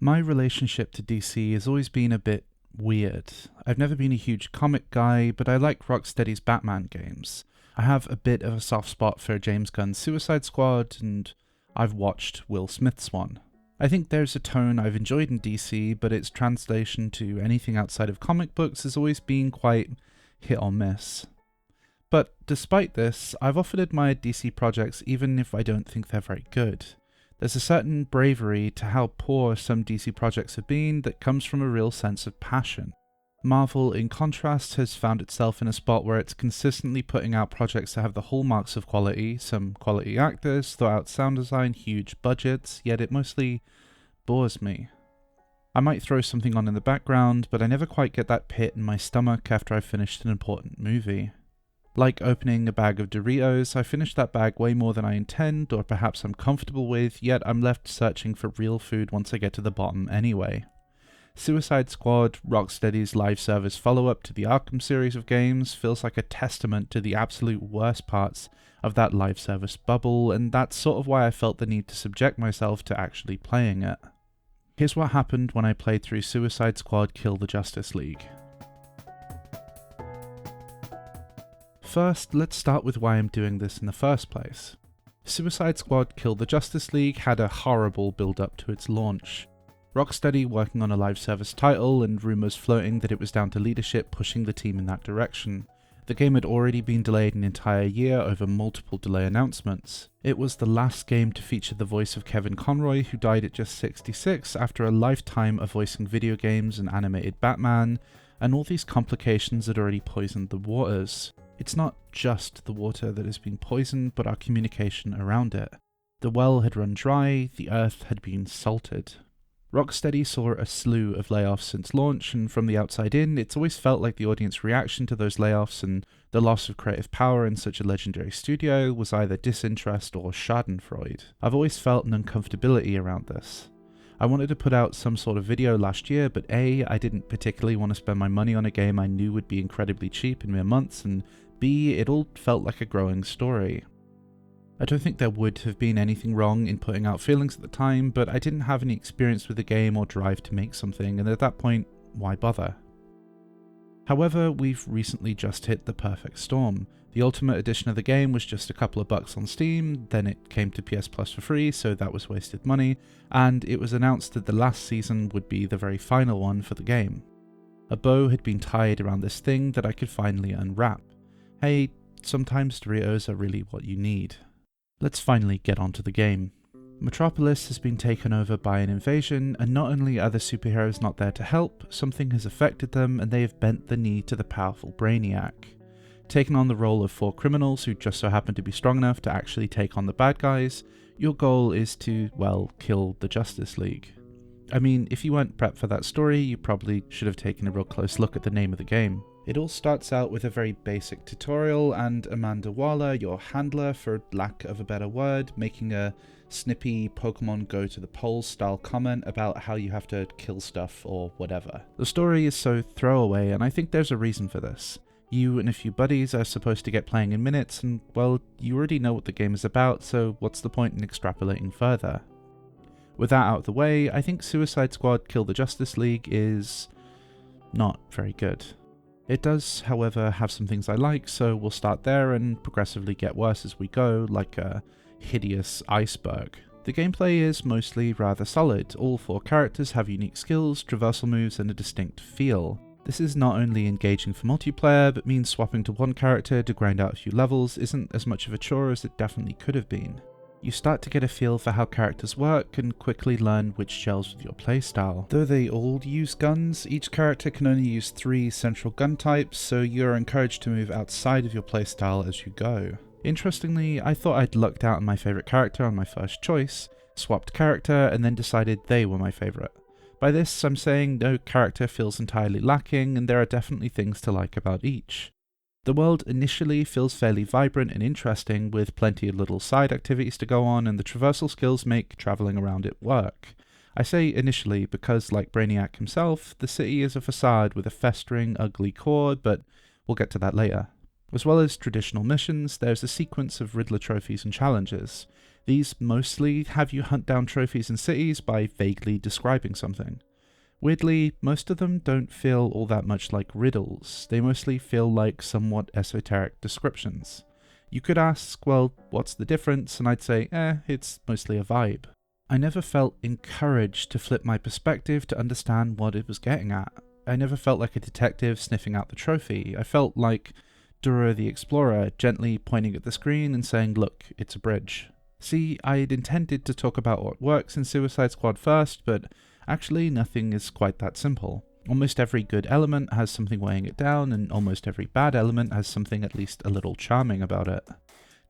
My relationship to DC has always been a bit weird. I've never been a huge comic guy, but I like Rocksteady's Batman games. I have a bit of a soft spot for James Gunn's Suicide Squad, and I've watched Will Smith's one. I think there's a tone I've enjoyed in DC, but its translation to anything outside of comic books has always been quite hit or miss. But despite this, I've often admired DC projects even if I don't think they're very good. There's a certain bravery to how poor some DC projects have been that comes from a real sense of passion. Marvel, in contrast, has found itself in a spot where it's consistently putting out projects that have the hallmarks of quality, some quality actors, thought out sound design, huge budgets, yet it mostly bores me. I might throw something on in the background, but I never quite get that pit in my stomach after I've finished an important movie. Like opening a bag of Doritos, I finish that bag way more than I intend, or perhaps I'm comfortable with, yet I'm left searching for real food once I get to the bottom anyway. Suicide Squad, Rocksteady's live service follow-up to the Arkham series of games, feels like a testament to the absolute worst parts of that live service bubble, and that's sort of why I felt the need to subject myself to actually playing it. Here's what happened when I played through Suicide Squad Kill the Justice League. First, let's start with why I'm doing this in the first place. Suicide Squad Kill the Justice League had a horrible build-up to its launch. Rocksteady working on a live service title, and rumours floating that it was down to leadership pushing the team in that direction. The game had already been delayed an entire year over multiple delay announcements. It was the last game to feature the voice of Kevin Conroy, who died at just 66 after a lifetime of voicing video games and animated Batman, and all these complications had already poisoned the waters. It's not just the water that has been poisoned, but our communication around it. The well had run dry, the earth had been salted. Rocksteady saw a slew of layoffs since launch, and from the outside in, it's always felt like the audience reaction to those layoffs and the loss of creative power in such a legendary studio was either disinterest or schadenfreude. I've always felt an uncomfortability around this. I wanted to put out some sort of video last year, but A, I didn't particularly want to spend my money on a game I knew would be incredibly cheap in mere months, and B, it all felt like a growing story. I don't think there would have been anything wrong in putting out feelings at the time, but I didn't have any experience with the game or drive to make something, and at that point, why bother? However, we've recently just hit the perfect storm. The Ultimate Edition of the game was just a couple of bucks on Steam, then it came to PS Plus for free, so that was wasted money, and it was announced that the last season would be the very final one for the game. A bow had been tied around this thing that I could finally unwrap. Hey, sometimes Doritos are really what you need. Let's finally get onto the game. Metropolis has been taken over by an invasion, and not only are the superheroes not there to help, something has affected them and they have bent the knee to the powerful Brainiac. Taking on the role of 4 criminals who just so happen to be strong enough to actually take on the bad guys, your goal is to, well, kill the Justice League. I mean, if you weren't prepped for that story, you probably should have taken a real close look at the name of the game. It all starts out with a very basic tutorial and Amanda Waller, your handler for lack of a better word, making a snippy Pokemon Go to the polls style comment about how you have to kill stuff or whatever. The story is so throwaway, and I think there's a reason for this. You and a few buddies are supposed to get playing in minutes, and well, you already know what the game is about, so what's the point in extrapolating further? With that out of the way, I think Suicide Squad Kill the Justice League is not very good. It does, however, have some things I like, so we'll start there and progressively get worse as we go, like a hideous iceberg. The gameplay is mostly rather solid. All 4 characters have unique skills, traversal moves, and a distinct feel. This is not only engaging for multiplayer, but means swapping to one character to grind out a few levels isn't as much of a chore as it definitely could have been. You start to get a feel for how characters work and quickly learn which gels with your playstyle. Though they all use guns, each character can only use 3 central gun types, so you're encouraged to move outside of your playstyle as you go. Interestingly, I thought I'd lucked out on my favourite character on my first choice, swapped character, and then decided they were my favourite. By this, I'm saying no character feels entirely lacking, and there are definitely things to like about each. The world initially feels fairly vibrant and interesting, with plenty of little side activities to go on, and the traversal skills make travelling around it work. I say initially because, like Brainiac himself, the city is a facade with a festering, ugly core, but we'll get to that later. As well as traditional missions, there's a sequence of Riddler trophies and challenges. These mostly have you hunt down trophies in cities by vaguely describing something. Weirdly, most of them don't feel all that much like riddles, they mostly feel like somewhat esoteric descriptions. You could ask, well, what's the difference? And I'd say, it's mostly a vibe. I never felt encouraged to flip my perspective to understand what it was getting at. I never felt like a detective sniffing out the trophy. I felt like Dora the Explorer gently pointing at the screen and saying, look, it's a bridge. See, I'd intended to talk about what works in Suicide Squad first, but actually nothing is quite that simple. Almost every good element has something weighing it down, and almost every bad element has something at least a little charming about it.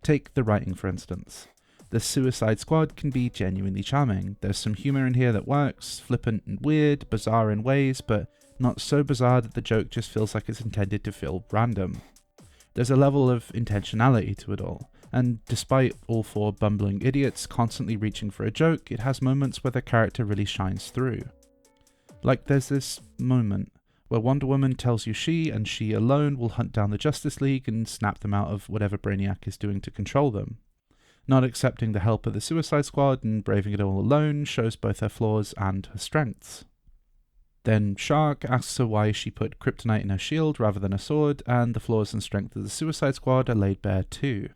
Take the writing, for instance. The Suicide Squad can be genuinely charming. There's some humour in here that works, flippant and weird, bizarre in ways, but not so bizarre that the joke just feels like it's intended to feel random. There's a level of intentionality to it all, and despite all four bumbling idiots constantly reaching for a joke, it has moments where the character really shines through. Like there's this moment where Wonder Woman tells you she, and she alone, will hunt down the Justice League and snap them out of whatever Brainiac is doing to control them. Not accepting the help of the Suicide Squad and braving it all alone shows both her flaws and her strengths. Then Shark asks her why she put kryptonite in her shield rather than a sword, and the flaws and strength of the Suicide Squad are laid bare too.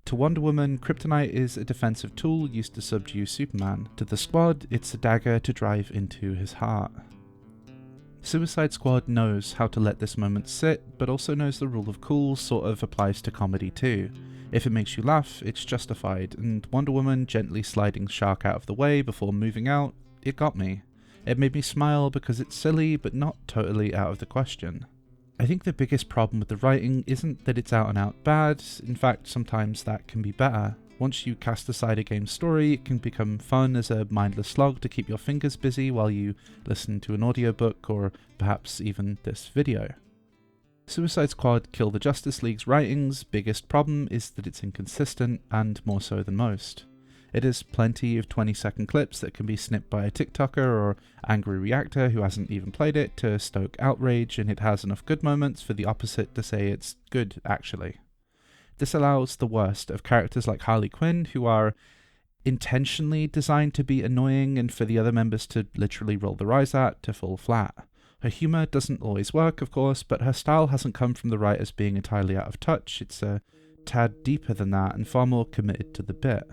To Wonder Woman, kryptonite is a defensive tool used to subdue Superman. To the Squad, it's a dagger to drive into his heart. Suicide Squad knows how to let this moment sit, but also knows the rule of cool sort of applies to comedy too. If it makes you laugh, it's justified, and Wonder Woman gently sliding Shark out of the way before moving out, it got me. It made me smile because it's silly, but not totally out of the question. I think the biggest problem with the writing isn't that it's out and out bad. In fact, sometimes that can be better. Once you cast aside a game's story, it can become fun as a mindless slog to keep your fingers busy while you listen to an audiobook or perhaps even this video. Suicide Squad Kill the Justice League's writing's biggest problem is that it's inconsistent, and more so than most. It has plenty of 20-second clips that can be snipped by a TikToker or angry reactor who hasn't even played it to stoke outrage, and it has enough good moments for the opposite to say it's good, actually. This allows the worst of characters like Harley Quinn, who are intentionally designed to be annoying and for the other members to literally roll their eyes at, to fall flat. Her humour doesn't always work, of course, but her style hasn't come from the writers being entirely out of touch. It's a tad deeper than that and far more committed to the bit.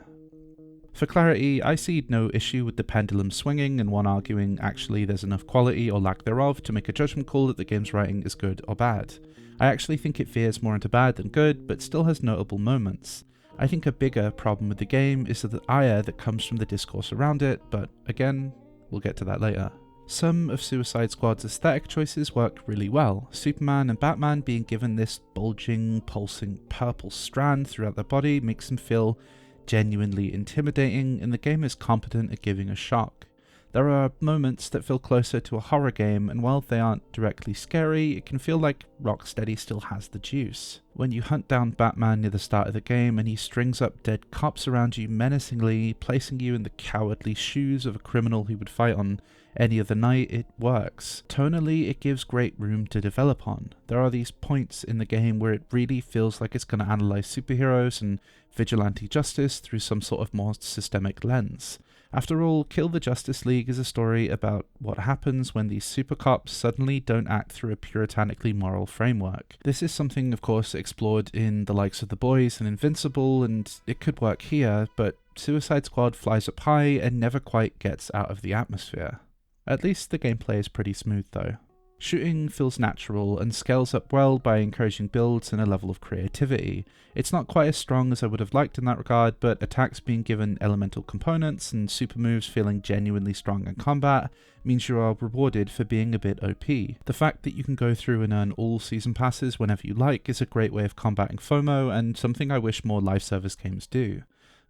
For clarity, I see no issue with the pendulum swinging and one arguing actually there's enough quality or lack thereof to make a judgment call that the game's writing is good or bad. I actually think it veers more into bad than good, but still has notable moments. I think a bigger problem with the game is the ire that comes from the discourse around it, but again, we'll get to that later. Some of Suicide Squad's aesthetic choices work really well. Superman and Batman being given this bulging, pulsing purple strand throughout their body makes them feel genuinely intimidating, and the game is competent at giving a shock. There are moments that feel closer to a horror game, and while they aren't directly scary, it can feel like Rocksteady still has the juice. When you hunt down Batman near the start of the game and he strings up dead cops around you menacingly, placing you in the cowardly shoes of a criminal he would fight on any other night, it works. Tonally, it gives great room to develop on. There are these points in the game where it really feels like it's going to analyze superheroes and vigilante justice through some sort of more systemic lens. After all, Kill the Justice League is a story about what happens when these super cops suddenly don't act through a puritanically moral framework. This is something, of course, explored in the likes of The Boys and Invincible, and it could work here, but Suicide Squad flies up high and never quite gets out of the atmosphere. At least the gameplay is pretty smooth though. Shooting feels natural and scales up well by encouraging builds and a level of creativity. It's not quite as strong as I would have liked in that regard, but attacks being given elemental components and super moves feeling genuinely strong in combat means you are rewarded for being a bit OP. The fact that you can go through and earn all season passes whenever you like is a great way of combating FOMO, and something I wish more live service games do.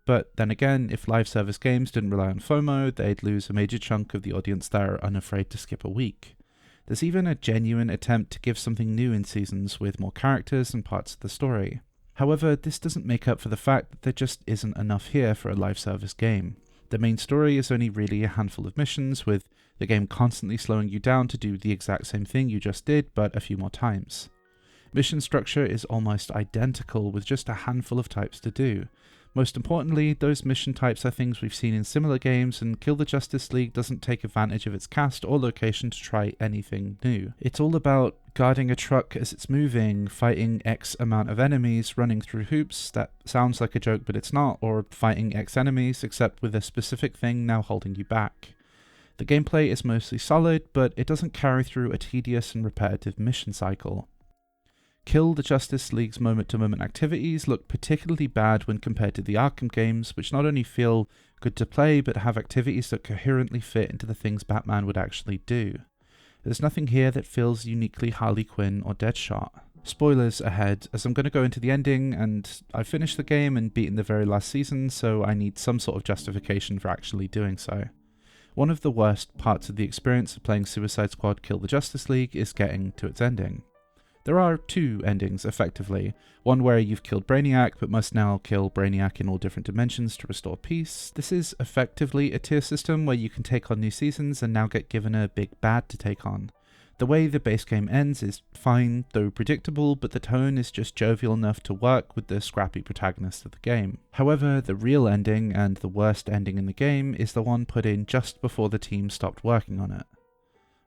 But then again, if live service games didn't rely on FOMO, they'd lose a major chunk of the audience that are unafraid to skip a week. There's even a genuine attempt to give something new in seasons with more characters and parts of the story. However, this doesn't make up for the fact that there just isn't enough here for a live service game. The main story is only really a handful of missions, with the game constantly slowing you down to do the exact same thing you just did, but a few more times. Mission structure is almost identical with just a handful of types to do. Most importantly, those mission types are things we've seen in similar games, and Kill the Justice League doesn't take advantage of its cast or location to try anything new. It's all about guarding a truck as it's moving, fighting X amount of enemies, running through hoops, that sounds like a joke but it's not, or fighting X enemies except with a specific thing now holding you back. The gameplay is mostly solid, but it doesn't carry through a tedious and repetitive mission cycle. Kill the Justice League's moment-to-moment activities look particularly bad when compared to the Arkham games, which not only feel good to play, but have activities that coherently fit into the things Batman would actually do. There's nothing here that feels uniquely Harley Quinn or Deadshot. Spoilers ahead, as I'm going to go into the ending, and I've finished the game and beaten the very last season, so I need some sort of justification for actually doing so. One of the worst parts of the experience of playing Suicide Squad Kill the Justice League is getting to its ending. There are two endings, effectively. One where you've killed Brainiac, but must now kill Brainiac in all different dimensions to restore peace. This is effectively a tier system where you can take on new seasons and now get given a big bad to take on. The way the base game ends is fine, though predictable, but the tone is just jovial enough to work with the scrappy protagonist of the game. However, the real ending, and the worst ending in the game, is the one put in just before the team stopped working on it.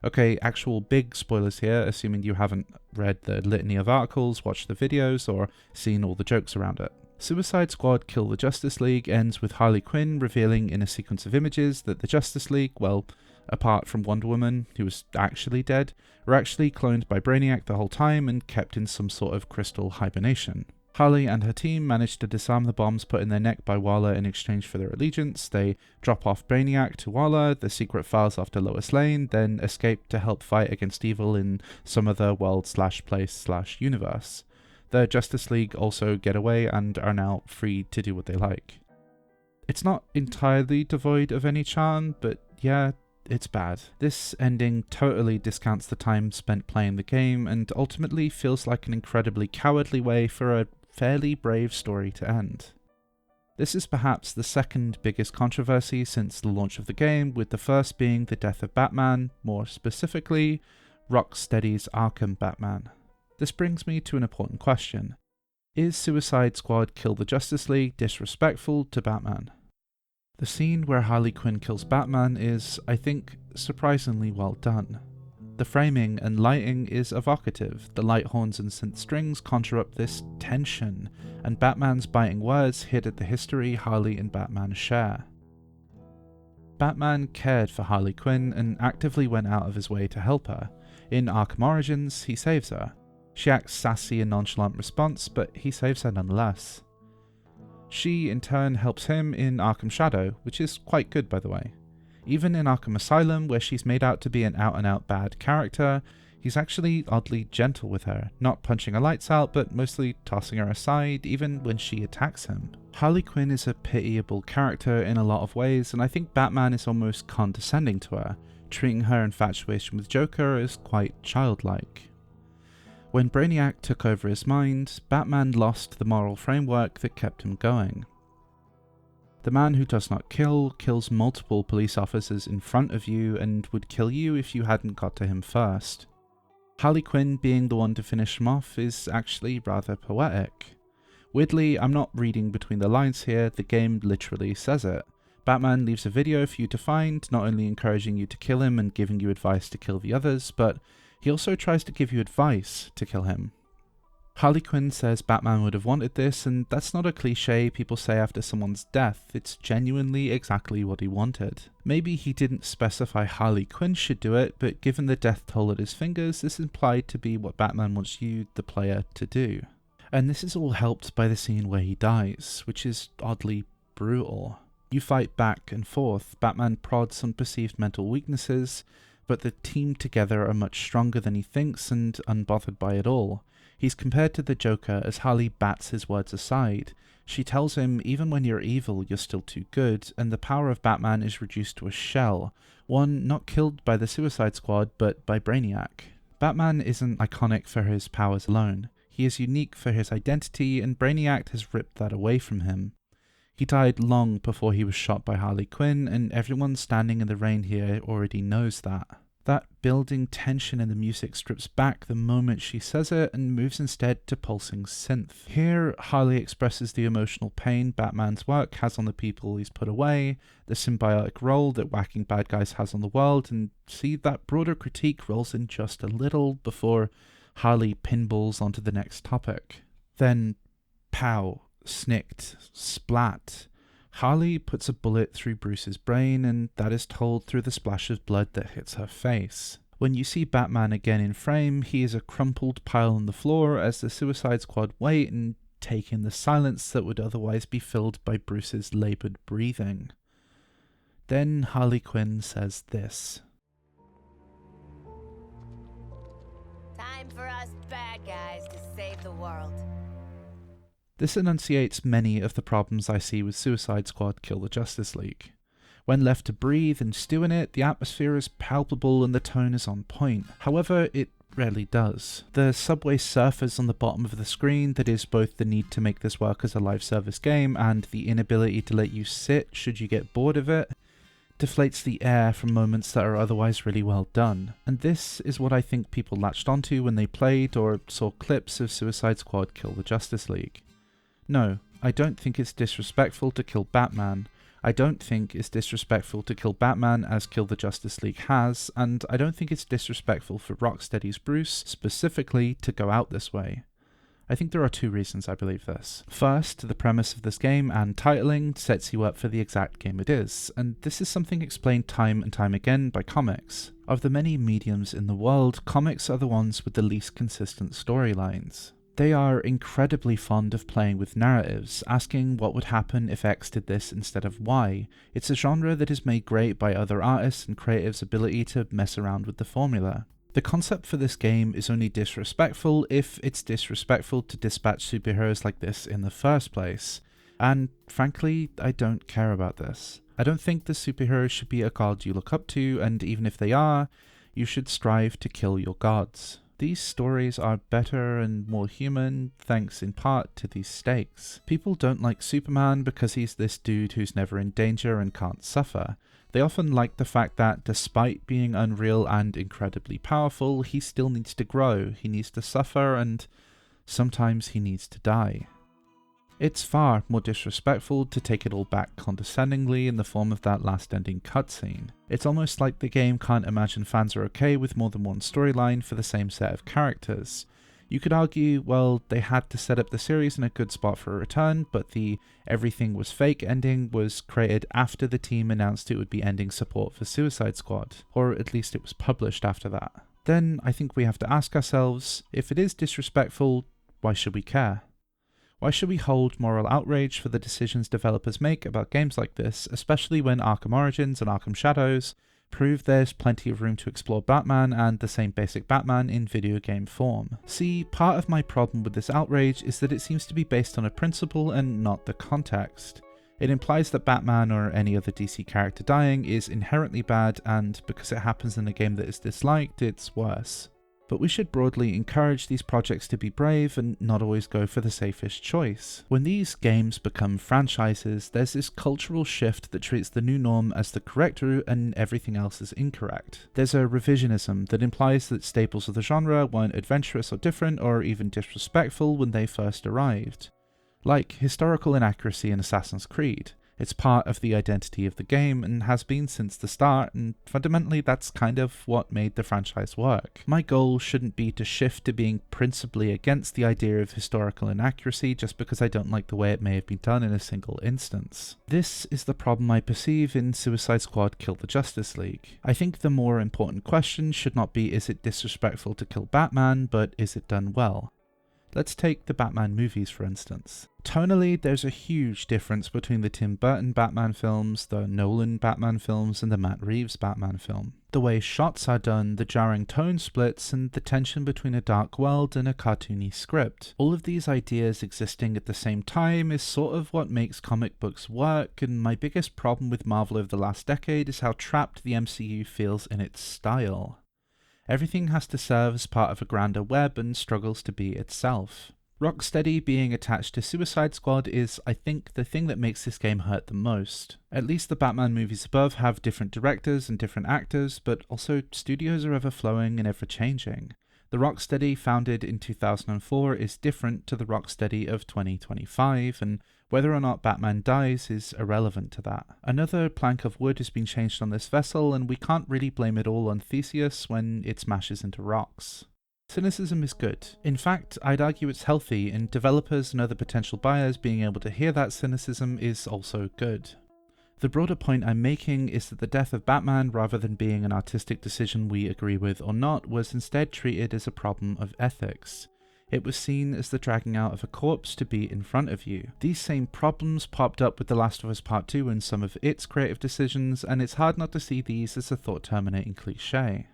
Okay, actual big spoilers here, assuming you haven't read the litany of articles, watched the videos, or seen all the jokes around it. Suicide Squad Kill the Justice League ends with Harley Quinn revealing in a sequence of images that the Justice League, well, apart from Wonder Woman, who was actually dead, were actually cloned by Brainiac the whole time and kept in some sort of crystal hibernation. Harley and her team manage to disarm the bombs put in their neck by Waller in exchange for their allegiance. They drop off Brainiac to Waller, the secret files after Lois Lane, then escape to help fight against evil in some other world/place/universe. The Justice League also get away and are now free to do what they like. It's not entirely devoid of any charm, but yeah, it's bad. This ending totally discounts the time spent playing the game and ultimately feels like an incredibly cowardly way for a fairly brave story to end. This is perhaps the second biggest controversy since the launch of the game, with the first being the death of Batman, more specifically, Rocksteady's Arkham Batman. This brings me to an important question. Is Suicide Squad Kill the Justice League disrespectful to Batman? The scene where Harley Quinn kills Batman is, I think, surprisingly well done. The framing and lighting is evocative, the light horns and synth strings conjure up this tension, and Batman's biting words hit at the history Harley and Batman share. Batman cared for Harley Quinn and actively went out of his way to help her. In Arkham Origins, he saves her. She acts sassy and nonchalant response, but he saves her nonetheless. She, in turn, helps him in Arkham Shadow, which is quite good by the way. Even in Arkham Asylum, where she's made out to be an out-and-out bad character, he's actually oddly gentle with her, not punching her lights out, but mostly tossing her aside, even when she attacks him. Harley Quinn is a pitiable character in a lot of ways, and I think Batman is almost condescending to her, treating her infatuation with Joker as quite childlike. When Brainiac took over his mind, Batman lost the moral framework that kept him going. The man who does not kill kills multiple police officers in front of you and would kill you if you hadn't got to him first. Harley Quinn being the one to finish him off is actually rather poetic. Weirdly, I'm not reading between the lines here, the game literally says it. Batman leaves a video for you to find, not only encouraging you to kill him and giving you advice to kill the others, but he also tries to give you advice to kill him. Harley Quinn says Batman would have wanted this, and that's not a cliche people say after someone's death, it's genuinely exactly what he wanted. Maybe he didn't specify Harley Quinn should do it, but given the death toll at his fingers, this is implied to be what Batman wants you, the player, to do. And this is all helped by the scene where he dies, which is oddly brutal. You fight back and forth, Batman prods on perceived mental weaknesses, but the team together are much stronger than he thinks and unbothered by it all. He's compared to the Joker as Harley bats his words aside. She tells him, even when you're evil, you're still too good, and the power of Batman is reduced to a shell, one not killed by the Suicide Squad, but by Brainiac. Batman isn't iconic for his powers alone. He is unique for his identity, and Brainiac has ripped that away from him. He died long before he was shot by Harley Quinn, and everyone standing in the rain here already knows that. That building tension in the music strips back the moment she says it and moves instead to pulsing synth. Here, Harley expresses the emotional pain Batman's work has on the people he's put away, the symbiotic role that whacking bad guys has on the world, and see that broader critique rolls in just a little before Harley pinballs onto the next topic. Then, pow, snicked, splat. Harley puts a bullet through Bruce's brain, and that is told through the splash of blood that hits her face. When you see Batman again in frame, he is a crumpled pile on the floor as the Suicide Squad wait and take in the silence that would otherwise be filled by Bruce's laboured breathing. Then Harley Quinn says this. Time for us bad guys to save the world. This enunciates many of the problems I see with Suicide Squad Kill the Justice League. When left to breathe and stew in it, the atmosphere is palpable and the tone is on point. However, it rarely does. The subway surfers on the bottom of the screen that is both the need to make this work as a live service game and the inability to let you sit should you get bored of it, deflates the air from moments that are otherwise really well done. And this is what I think people latched onto when they played or saw clips of Suicide Squad Kill the Justice League. No, I don't think it's disrespectful to kill Batman. I don't think it's disrespectful to kill Batman as Kill the Justice League has, and I don't think it's disrespectful for Rocksteady's Bruce, specifically, to go out this way. I think there are two reasons I believe this. First, the premise of this game and titling sets you up for the exact game it is, and this is something explained time and time again by comics. Of the many mediums in the world, comics are the ones with the least consistent storylines. They are incredibly fond of playing with narratives, asking what would happen if X did this instead of Y. It's a genre that is made great by other artists and creatives' ability to mess around with the formula. The concept for this game is only disrespectful if it's disrespectful to dispatch superheroes like this in the first place. And frankly, I don't care about this. I don't think the superheroes should be a god you look up to, and even if they are, you should strive to kill your gods. These stories are better and more human, thanks in part to these stakes. People don't like Superman because he's this dude who's never in danger and can't suffer. They often like the fact that, despite being unreal and incredibly powerful, he still needs to grow, he needs to suffer, and sometimes he needs to die. It's far more disrespectful to take it all back condescendingly in the form of that last ending cutscene. It's almost like the game can't imagine fans are okay with more than one storyline for the same set of characters. You could argue, well, they had to set up the series in a good spot for a return, but the everything was fake ending was created after the team announced it would be ending support for Suicide Squad, or at least it was published after that. Then I think we have to ask ourselves, if it is disrespectful, why should we care? Why should we hold moral outrage for the decisions developers make about games like this, especially when Arkham Origins and Arkham Shadows prove there's plenty of room to explore Batman and the same basic Batman in video game form? See, part of my problem with this outrage is that it seems to be based on a principle and not the context. It implies that Batman or any other DC character dying is inherently bad, and because it happens in a game that is disliked, it's worse. But we should broadly encourage these projects to be brave and not always go for the safest choice. When these games become franchises, there's this cultural shift that treats the new norm as the correct route and everything else is incorrect. There's a revisionism that implies that staples of the genre weren't adventurous or different or even disrespectful when they first arrived. Like historical inaccuracy in Assassin's Creed. It's part of the identity of the game and has been since the start, and fundamentally that's kind of what made the franchise work. My goal shouldn't be to shift to being principally against the idea of historical inaccuracy just because I don't like the way it may have been done in a single instance. This is the problem I perceive in Suicide Squad Kill the Justice League. I think the more important question should not be is it disrespectful to kill Batman, but is it done well? Let's take the Batman movies for instance. Tonally, there's a huge difference between the Tim Burton Batman films, the Nolan Batman films, and the Matt Reeves Batman film. The way shots are done, the jarring tone splits, and the tension between a dark world and a cartoony script. All of these ideas existing at the same time is sort of what makes comic books work, and my biggest problem with Marvel over the last decade is how trapped the MCU feels in its style. Everything has to serve as part of a grander web and struggles to be itself. Rocksteady being attached to Suicide Squad is, I think, the thing that makes this game hurt the most. At least the Batman movies above have different directors and different actors, but also studios are ever-flowing and ever-changing. The Rocksteady founded in 2004 is different to the Rocksteady of 2025, and whether or not Batman dies is irrelevant to that. Another plank of wood has been changed on this vessel, and we can't really blame it all on Theseus when it smashes into rocks. Cynicism is good. In fact, I'd argue it's healthy, and developers and other potential buyers being able to hear that cynicism is also good. The broader point I'm making is that the death of Batman, rather than being an artistic decision we agree with or not, was instead treated as a problem of ethics. It was seen as the dragging out of a corpse to be in front of you. These same problems popped up with The Last of Us Part 2 and some of its creative decisions, and it's hard not to see these as a thought-terminating cliché.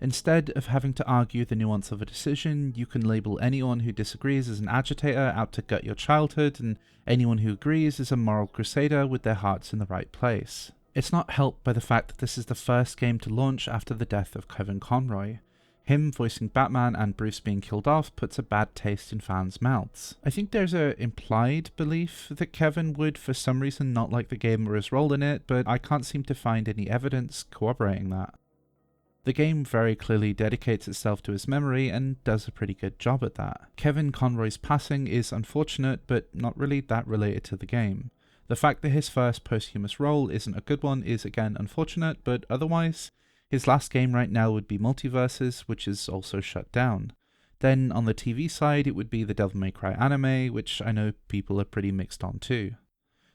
Instead of having to argue the nuance of a decision, you can label anyone who disagrees as an agitator out to gut your childhood, and anyone who agrees as a moral crusader with their hearts in the right place. It's not helped by the fact that this is the first game to launch after the death of Kevin Conroy. Him voicing Batman and Bruce being killed off puts a bad taste in fans' mouths. I think there's an implied belief that Kevin would for some reason not like the game or his role in it, but I can't seem to find any evidence corroborating that. The game very clearly dedicates itself to his memory and does a pretty good job at that. Kevin Conroy's passing is unfortunate, but not really that related to the game. The fact that his first posthumous role isn't a good one is again unfortunate, but otherwise, his last game right now would be Multiverses, which is also shut down. Then on the TV side, it would be the Devil May Cry anime, which I know people are pretty mixed on too.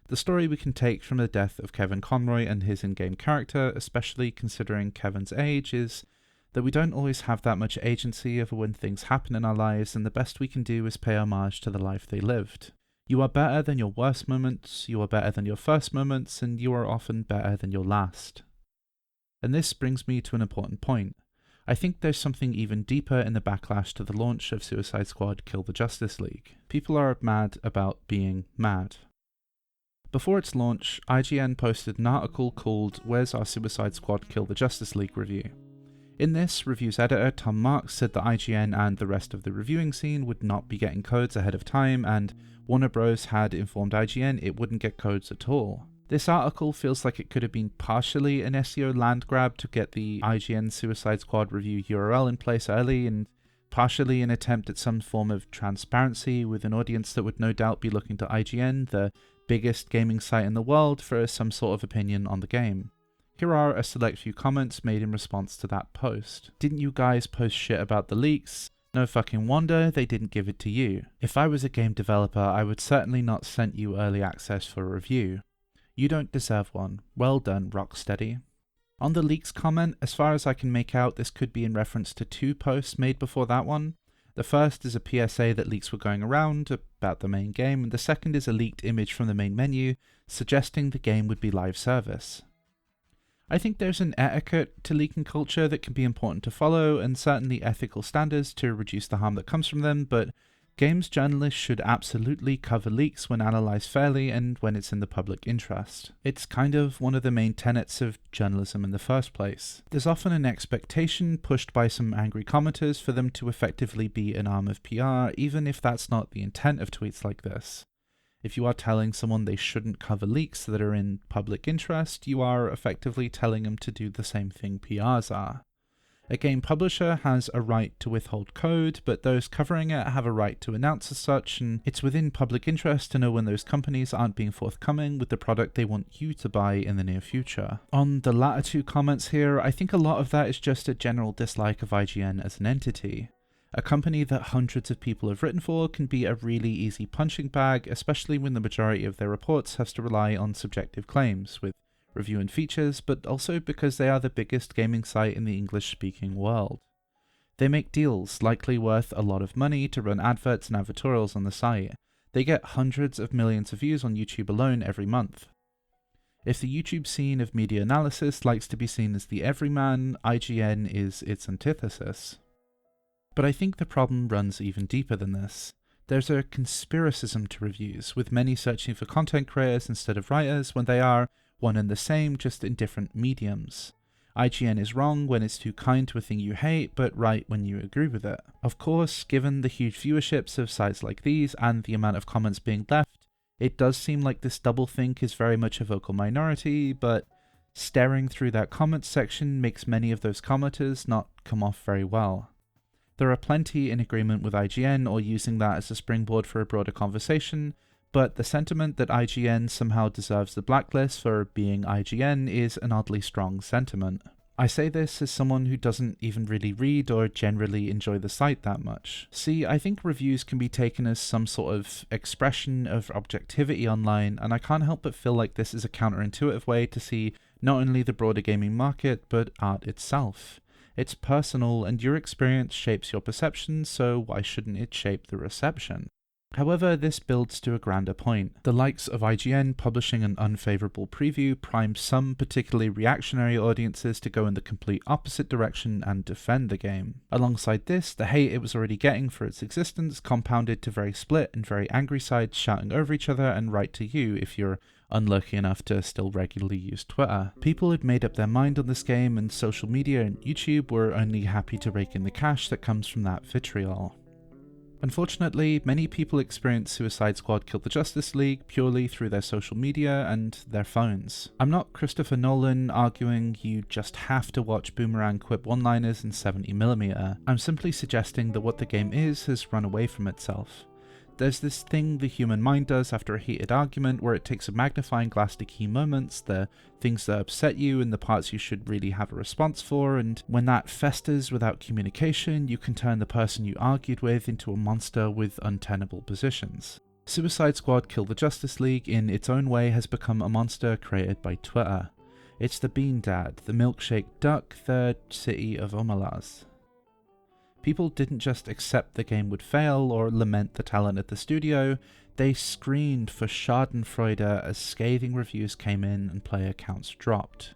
The story we can take from the death of Kevin Conroy and his in-game character, especially considering Kevin's age, is that we don't always have that much agency over when things happen in our lives, and the best we can do is pay homage to the life they lived. You are better than your worst moments, you are better than your first moments, and you are often better than your last. And this brings me to an important point. I think there's something even deeper in the backlash to the launch of Suicide Squad Kill the Justice League. People are mad about being mad. Before its launch, IGN posted an article called "Where's Our Suicide Squad Kill the Justice League review?" In this, reviews editor Tom Marks said that IGN and the rest of the reviewing scene would not be getting codes ahead of time, and Warner Bros. Had informed IGN it wouldn't get codes at all. This article feels like it could have been partially an SEO land grab to get the IGN Suicide Squad review URL in place early, and partially an attempt at some form of transparency with an audience that would no doubt be looking to IGN, the biggest gaming site in the world, for some sort of opinion on the game. Here are a select few comments made in response to that post. "Didn't you guys post shit about the leaks? No fucking wonder they didn't give it to you. If I was a game developer, I would certainly not send you early access for a review. You don't deserve one. Well done, Rocksteady." On the leaks comment, as far as I can make out, this could be in reference to two posts made before that one. The first is a PSA that leaks were going around about the main game, and the second is a leaked image from the main menu suggesting the game would be live service. I think there's an etiquette to leaking culture that can be important to follow, and certainly ethical standards to reduce the harm that comes from them, but games journalists should absolutely cover leaks when analysed fairly and when it's in the public interest. It's kind of one of the main tenets of journalism in the first place. There's often an expectation pushed by some angry commenters for them to effectively be an arm of PR, even if that's not the intent of tweets like this. If you are telling someone they shouldn't cover leaks that are in public interest, you are effectively telling them to do the same thing PRs are. A game publisher has a right to withhold code, but those covering it have a right to announce as such, and it's within public interest to know when those companies aren't being forthcoming with the product they want you to buy in the near future. On the latter two comments here, I think a lot of that is just a general dislike of IGN as an entity. A company that hundreds of people have written for can be a really easy punching bag, especially when the majority of their reports has to rely on subjective claims, with review and features, but also because they are the biggest gaming site in the English-speaking world. They make deals, likely worth a lot of money, to run adverts and advertorials on the site. They get hundreds of millions of views on YouTube alone every month. If the YouTube scene of media analysis likes to be seen as the everyman, IGN is its antithesis. But I think the problem runs even deeper than this. There's a conspiracism to reviews, with many searching for content creators instead of writers when they are one and the same, just in different mediums. IGN is wrong when it's too kind to a thing you hate, but right when you agree with it. Of course, given the huge viewerships of sites like these and the amount of comments being left, it does seem like this doublethink is very much a vocal minority, but staring through that comments section makes many of those commenters not come off very well. There are plenty in agreement with IGN or using that as a springboard for a broader conversation, but the sentiment that IGN somehow deserves the blacklist for being IGN is an oddly strong sentiment. I say this as someone who doesn't even really read or generally enjoy the site that much. See, I think reviews can be taken as some sort of expression of objectivity online, and I can't help but feel like this is a counterintuitive way to see not only the broader gaming market, but art itself. It's personal, and your experience shapes your perception, so why shouldn't it shape the reception? However, this builds to a grander point. The likes of IGN publishing an unfavourable preview primed some particularly reactionary audiences to go in the complete opposite direction and defend the game. Alongside this, the hate it was already getting for its existence compounded to very split and very angry sides shouting over each other and right to you if you're unlucky enough to still regularly use Twitter. People had made up their mind on this game, and social media and YouTube were only happy to rake in the cash that comes from that vitriol. Unfortunately, many people experience Suicide Squad Kill the Justice League purely through their social media and their phones. I'm not Christopher Nolan arguing you just have to watch Boomerang quip one-liners in 70mm. I'm simply suggesting that what the game is has run away from itself. There's this thing the human mind does after a heated argument where it takes a magnifying glass to key moments, the things that upset you and the parts you should really have a response for, and when that festers without communication, you can turn the person you argued with into a monster with untenable positions. Suicide Squad Kill the Justice League in its own way has become a monster created by Twitter. It's the Bean Dad, the milkshake duck, the city of Omelas. People didn't just accept the game would fail or lament the talent at the studio, they screamed for schadenfreude as scathing reviews came in and player counts dropped.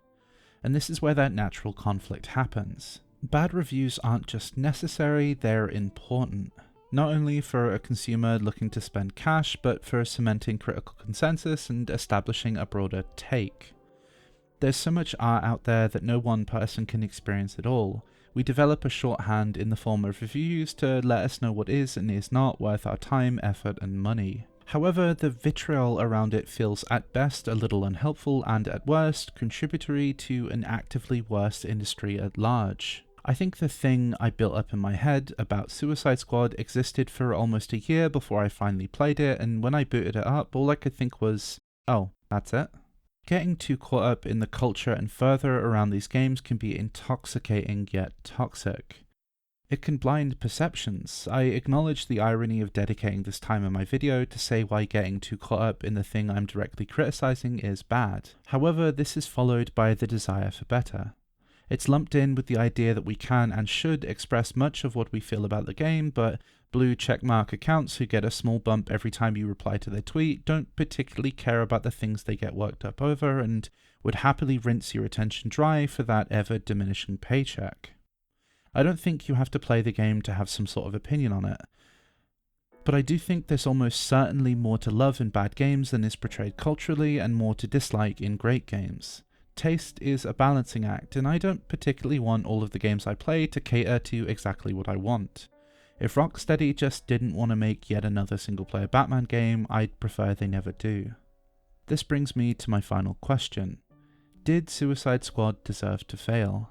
And this is where that natural conflict happens. Bad reviews aren't just necessary, they're important. Not only for a consumer looking to spend cash, but for cementing critical consensus and establishing a broader take. There's so much art out there that no one person can experience it all. We develop a shorthand in the form of reviews to let us know what is and is not worth our time, effort, and money. However, the vitriol around it feels at best a little unhelpful and at worst contributory to an actively worse industry at large. I think the thing I built up in my head about Suicide Squad existed for almost a year before I finally played it, and when I booted it up, all I could think was, oh, that's it? Getting too caught up in the culture and further around these games can be intoxicating yet toxic. It can blind perceptions. I acknowledge the irony of dedicating this time in my video to say why getting too caught up in the thing I'm directly criticizing is bad. However, this is followed by the desire for better. It's lumped in with the idea that we can and should express much of what we feel about the game, but blue checkmark accounts who get a small bump every time you reply to their tweet don't particularly care about the things they get worked up over and would happily rinse your attention dry for that ever-diminishing paycheck. I don't think you have to play the game to have some sort of opinion on it, but I do think there's almost certainly more to love in bad games than is portrayed culturally and more to dislike in great games. Taste is a balancing act, and I don't particularly want all of the games I play to cater to exactly what I want. If Rocksteady just didn't want to make yet another single-player Batman game, I'd prefer they never do. This brings me to my final question. Did Suicide Squad deserve to fail?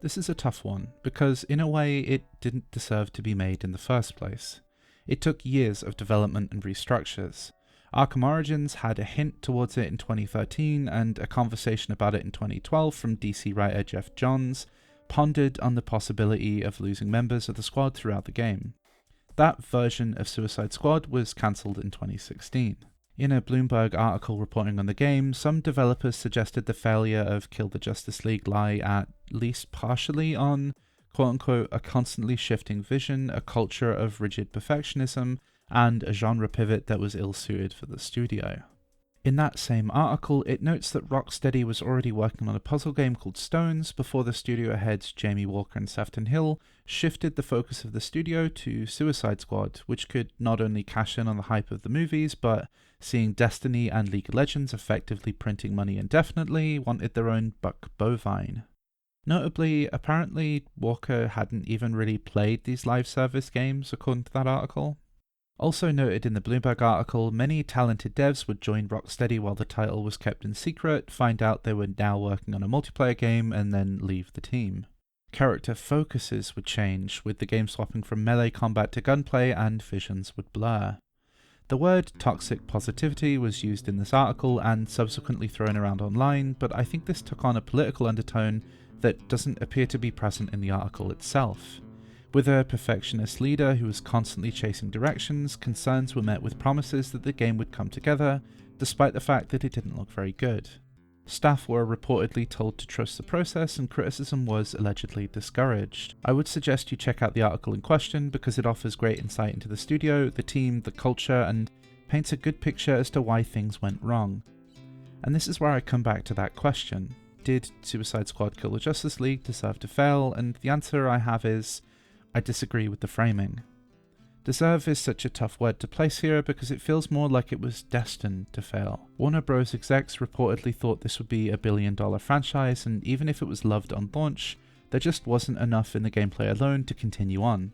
This is a tough one, because in a way it didn't deserve to be made in the first place. It took years of development and restructures. Arkham Origins had a hint towards it in 2013, and a conversation about it in 2012 from DC writer Jeff Johns pondered on the possibility of losing members of the squad throughout the game. That version of Suicide Squad was cancelled in 2016. In a Bloomberg article reporting on the game, some developers suggested the failure of Kill the Justice League lie at least partially on quote-unquote a constantly shifting vision, a culture of rigid perfectionism, and a genre pivot that was ill-suited for the studio. In that same article, it notes that Rocksteady was already working on a puzzle game called Stones before the studio heads Jamie Walker and Sefton Hill shifted the focus of the studio to Suicide Squad, which could not only cash in on the hype of the movies, but seeing Destiny and League of Legends effectively printing money indefinitely, wanted their own Buck Bovine. Notably, apparently Walker hadn't even really played these live service games, according to that article. Also noted in the Bloomberg article, many talented devs would join Rocksteady while the title was kept in secret, find out they were now working on a multiplayer game, and then leave the team. Character focuses would change, with the game swapping from melee combat to gunplay, and visions would blur. The word toxic positivity was used in this article and subsequently thrown around online, but I think this took on a political undertone that doesn't appear to be present in the article itself. With a perfectionist leader who was constantly chasing directions, concerns were met with promises that the game would come together, despite the fact that it didn't look very good. Staff were reportedly told to trust the process, and criticism was allegedly discouraged. I would suggest you check out the article in question because it offers great insight into the studio, the team, the culture, and paints a good picture as to why things went wrong. And this is where I come back to that question. Did Suicide Squad kill the Justice League deserve to fail? And the answer I have is, I disagree with the framing. Deserve is such a tough word to place here because it feels more like it was destined to fail. Warner Bros. Execs reportedly thought this would be a billion-dollar franchise, and even if it was loved on launch, there just wasn't enough in the gameplay alone to continue on.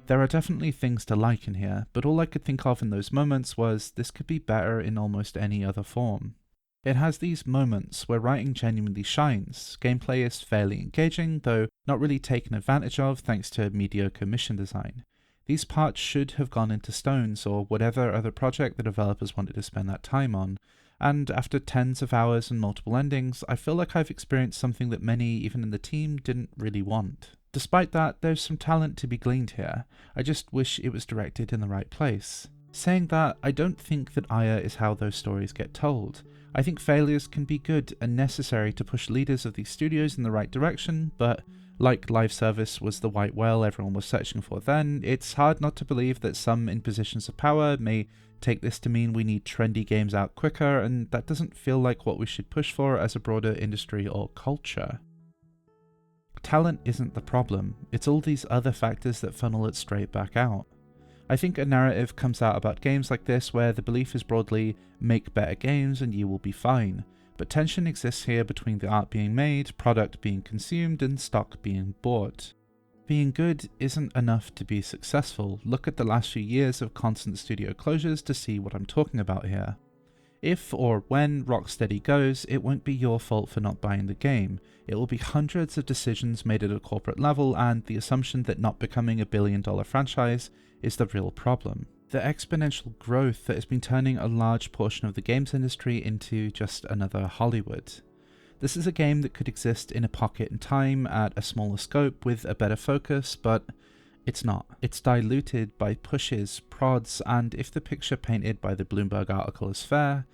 There are definitely things to like in here, but all I could think of in those moments was this could be better in almost any other form. It has these moments where writing genuinely shines, gameplay is fairly engaging, though not really taken advantage of thanks to mediocre mission design. These parts should have gone into Stones or whatever other project the developers wanted to spend that time on, and after tens of hours and multiple endings, I feel like I've experienced something that many, even in the team, didn't really want. Despite that, there's some talent to be gleaned here. I just wish it was directed in the right place. Saying that, I don't think that ire is how those stories get told. I think failures can be good and necessary to push leaders of these studios in the right direction, but like live service was the white whale everyone was searching for then, it's hard not to believe that some in positions of power may take this to mean we need trendy games out quicker, and that doesn't feel like what we should push for as a broader industry or culture. Talent isn't the problem, it's all these other factors that funnel it straight back out. I think a narrative comes out about games like this where the belief is broadly, make better games and you will be fine, but tension exists here between the art being made, product being consumed, and stock being bought. Being good isn't enough to be successful. Look at the last few years of constant studio closures to see what I'm talking about here. If or when Rocksteady goes, it won't be your fault for not buying the game. It will be hundreds of decisions made at a corporate level and the assumption that not becoming a billion-dollar franchise is the real problem. The exponential growth that has been turning a large portion of the games industry into just another Hollywood. This is a game that could exist in a pocket in time at a smaller scope with a better focus, but it's not. It's diluted by pushes, prods, and if the picture painted by the Bloomberg article is fair,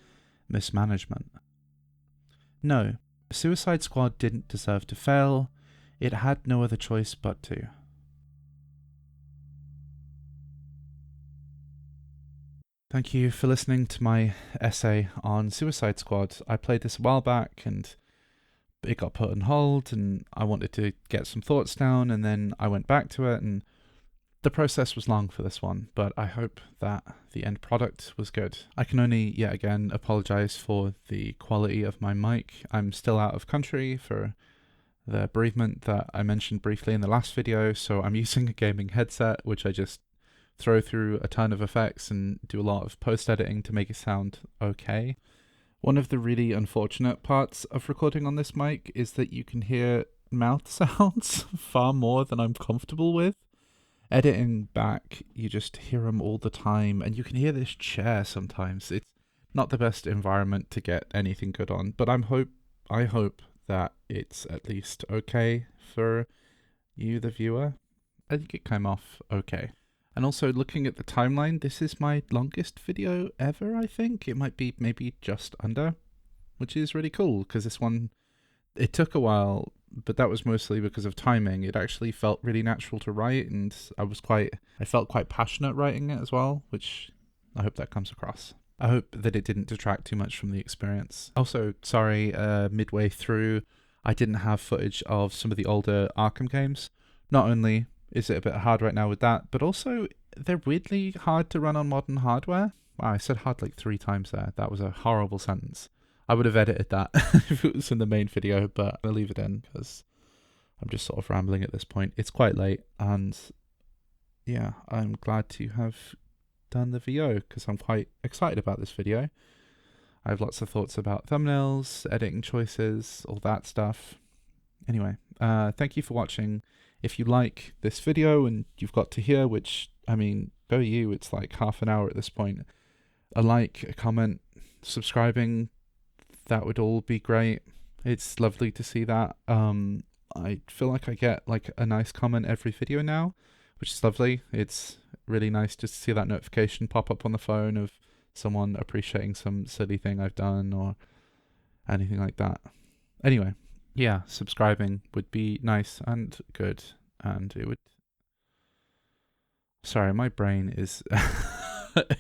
mismanagement. No, Suicide Squad didn't deserve to fail. It had no other choice but to. Thank you for listening to my essay on Suicide Squad. I played this a while back and it got put on hold and I wanted to get some thoughts down and then I went back to it and the process was long for this one, but I hope that the end product was good. I can only yet again apologise for the quality of my mic. I'm still out of country for the bereavement that I mentioned briefly in the last video, so I'm using a gaming headset which I just throw through a ton of effects and do a lot of post-editing to make it sound okay. One of the really unfortunate parts of recording on this mic is that you can hear mouth sounds far more than I'm comfortable with. Editing back, you just hear them all the time, and you can hear this chair sometimes. It's not the best environment to get anything good on, but I hope that it's at least okay for you, the viewer. I think it came off okay. And also, looking at the timeline, this is my longest video ever, I think. It might be maybe just under, which is really cool, because this one, it took a while, but that was mostly because of timing. It actually felt really natural to write, and I felt quite passionate writing it as well, which I hope that comes across. I hope that it didn't detract too much from the experience. Also, sorry, midway through, I didn't have footage of some of the older Arkham games. Not only is it a bit hard right now with that, but also they're weirdly hard to run on modern hardware. Wow, I said hard like 3 times there. That was a horrible sentence. I would have edited that if it was in the main video, but I'll leave it in because I'm just sort of rambling at this point. It's quite late, and yeah, I'm glad to have done the VO because I'm quite excited about this video. I have lots of thoughts about thumbnails, editing choices, all that stuff. Anyway, thank you for watching. If you like this video and you've got to here, which, I mean, go you, it's like half an hour at this point, a like, a comment, subscribing, that would all be great. It's lovely to see that. I feel like I get like a nice comment every video now, which is lovely. It's really nice just to see that notification pop up on the phone of someone appreciating some silly thing I've done or anything like that. Anyway, yeah, subscribing would be nice and good, and it would... Sorry, my brain is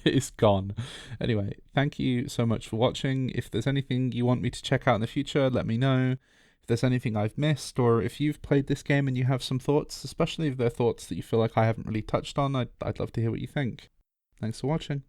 is gone. Anyway, thank you so much for watching. If there's anything you want me to check out in the future, let me know. If there's anything I've missed, or if you've played this game and you have some thoughts, especially if they're thoughts that you feel like I haven't really touched on, I'd love to hear what you think. Thanks for watching.